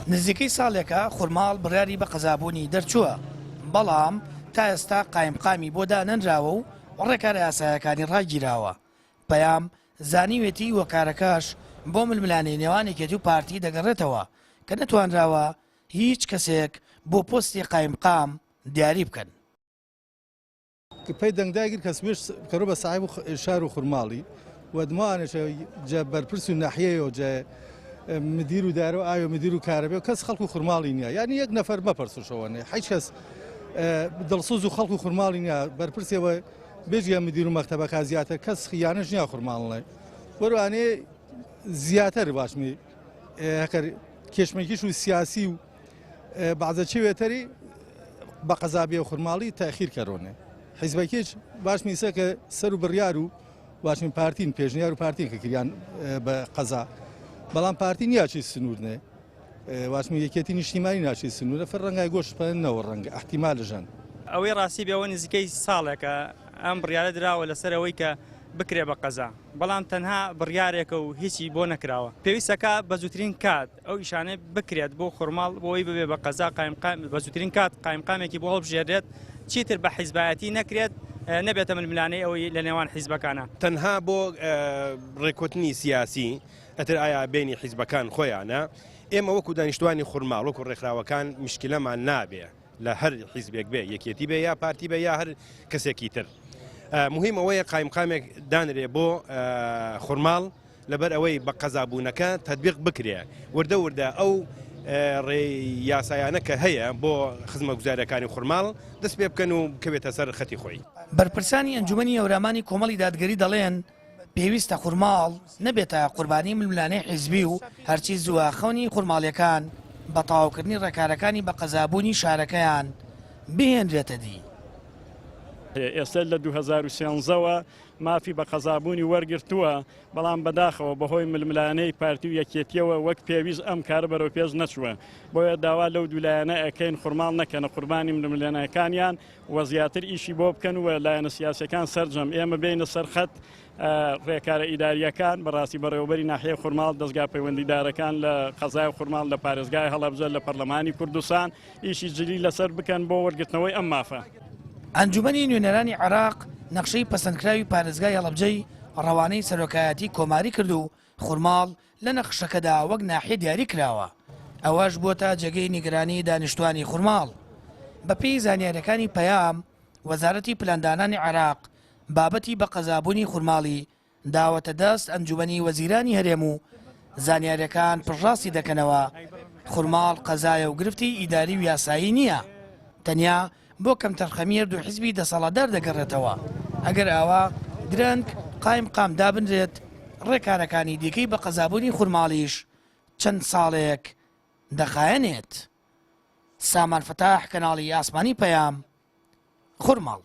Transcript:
نزیکەی ساڵێکە خورماڵ بڕیاری بە قەزابوونی دەرچووە، بەڵام تا ئێستا قایمقامی بۆ دانەنراوە و ڕێکارە یاسایەکانی ڕاگیراوە. پەیام زانیوێتی وەکارەکەش بۆ ململانەی نێوانێکێتی و پارتی دەگەڕێتەوە کە نەتوانراوە هیچ کەسێک بۆ پۆستی قایمقام دیاری بکەن. پێی دەنگداگیر کەسمێش کەڕۆ بە ساحب شار و خورماڵی و دمانێش جە بەرپرس و ناحیەوە جە مدیر و دارە و ئاوێ مدیر و کارەبێ و کەس خەڵک و خورماڵی نییە، یعنی یەک نەفەر مەپەرسشەوەنێ هیچ کەس دڵسوز و خەڵک و خورماڵی نییە بەرپرسێەوە بێژە مدیر و مەکتەبەکە زیاتر کەس خیانەش نییە خورماڵڵێ وەروانێ زیاتر باشمی هەکەر کێشمەکیش و سیاسی و بەعزە چێوێتەری بە قەزابێ و خورماڵی تاخیر کەڕۆنێ حیزبەکێش باش میسە کە سەر و بڕیار و باشمی پارتین پێشنیار و پارتین کە کریان بە قەزا بەڵام پارتی نیاچی سنوورنێ واشمی یەکێتی نیشتیمانی ناچی سنوورە فەر ڕەنگای گۆشتپەنەوە ڕەنگە احتیمالژەن ئەوەی ڕاستی بێەوە نزیکەی ساڵێکە ئەم بڕیارە دراوە لەسەر ئەوەی کە بکرێ بە قەزا، بەڵام تەنها بڕیارێکە و هیچی بۆ نەکراوە. پێویستەکە بە زووترین کات ئەو ئیشانەی بکرێت بۆ خورماڵ بۆی ببێ بە قەزا بە زووترین کات قایمقامێکی بۆ هەڵبژێرێت، چیتر بە حیزبایەتی نەکرێت، نەبێتە ململانەی ئەوەی لە نێوان حیزبەکانە. تەنها بۆ ڕێکوتنی سیاسی ئەتر ئایا بینی حیزبەکان خۆیانە ئێمە وەکو دانیشتوانی خورماڵ وەکو ڕێکخراوەکان مشکلەمان نابێ لە هەر حیزبێک بێ، یەکێتی بێ یا پارتی بێ یا هەر کەسێکی تر. مهم ئەوەیە قایمقامێک دانرێ بۆ خورماڵ لەبەر ئەوەی بە قەزابوونەکە تەطبیق بکرێ وردە وردە ئەو ڕێ یاسایانە کە هەیە بۆ خزمەتگوزاریەکانی خورماڵ دەست پێ بکەن و بکەوێتە سەر خەتی خۆی. بەرپرسانی ئەنجومەنی ئەورامانی کۆمەڵی دادگەری دەڵێن پێویستە خورماڵ نەبێتە قوربانی ململانەی حیزبی و هەرچی زواخەونی خورماڵیەکان بە تەواوکردنی ڕێکارەکانی بە قەزابوونی شارەکەیان بهێنرێتە دی. ئێستا لە 2013ەوە مافی بە قەزابوونی وەرگرتووە، بەڵام بەداخەوە بەهۆی ململانەی پارتی و یەکێتیەوە وەک پێویست ئەم کارە بەرەو پێش نەچووە، بۆیە داوا لەو دوولایەنە ئەەکەین خورماڵ نەکەنە قوربانی ململانەکانیان وە زیاتر ئیشی بۆ بکەن و لایەنە سیاسەکان سەرجەم ئێمە بینە سەرخەت ڕێکارە ئیداریەکان بەڕاستی بەڕێوەبەری ناحیە خورماڵ دەستگا پەیوەندیدارەکان لە قەزای خورماڵ لە پارێزگای هەڵەبجە لە پەرلەمانی کوردستان ئیشی جلی لەسەر بکەن بۆ وەرگرتنەوەی ئەم مافە. ئەنجومەنی نوێنەرانی عێراق نەخشەی پەسەندکراوی پارێزگای هەڵەبجەی ڕەوانەی سەرۆکایەتی کۆماری کرد و خورماڵ لە نەخشەکەدا وەک ناحیە دیاری کراوە. ئەوەش بۆتە جێگەی نیگەرانی دانیشتوانی خورماڵ. بەپێی زانیاریەکانی پەیام وەزارەتی پلاندانانی عێراق بابەتی بە قەزابوونی خورماڵی داوەتە دەست ئەنجومەنی وەزیرانی هەرێم و زانیاریەکان پڕڕاستی دەکەنەوە خورماڵ قەزایە و گرفتی ئیداری و یاسایی نییە، تەنیا بۆ کەم تەرخەمیر دوو حیزبی دەسەڵاتدار دەگەڕێتەوە. ئەگەر ئاوا درەنگ قایمقام دابنرێت ڕێکارەکانی دیکەی بە قەزابوونی خورماڵیش چەند ساڵێک دەخایەنێت. سامان فتاح، کەناڵی ئاسمانی پەیام، خورماڵ.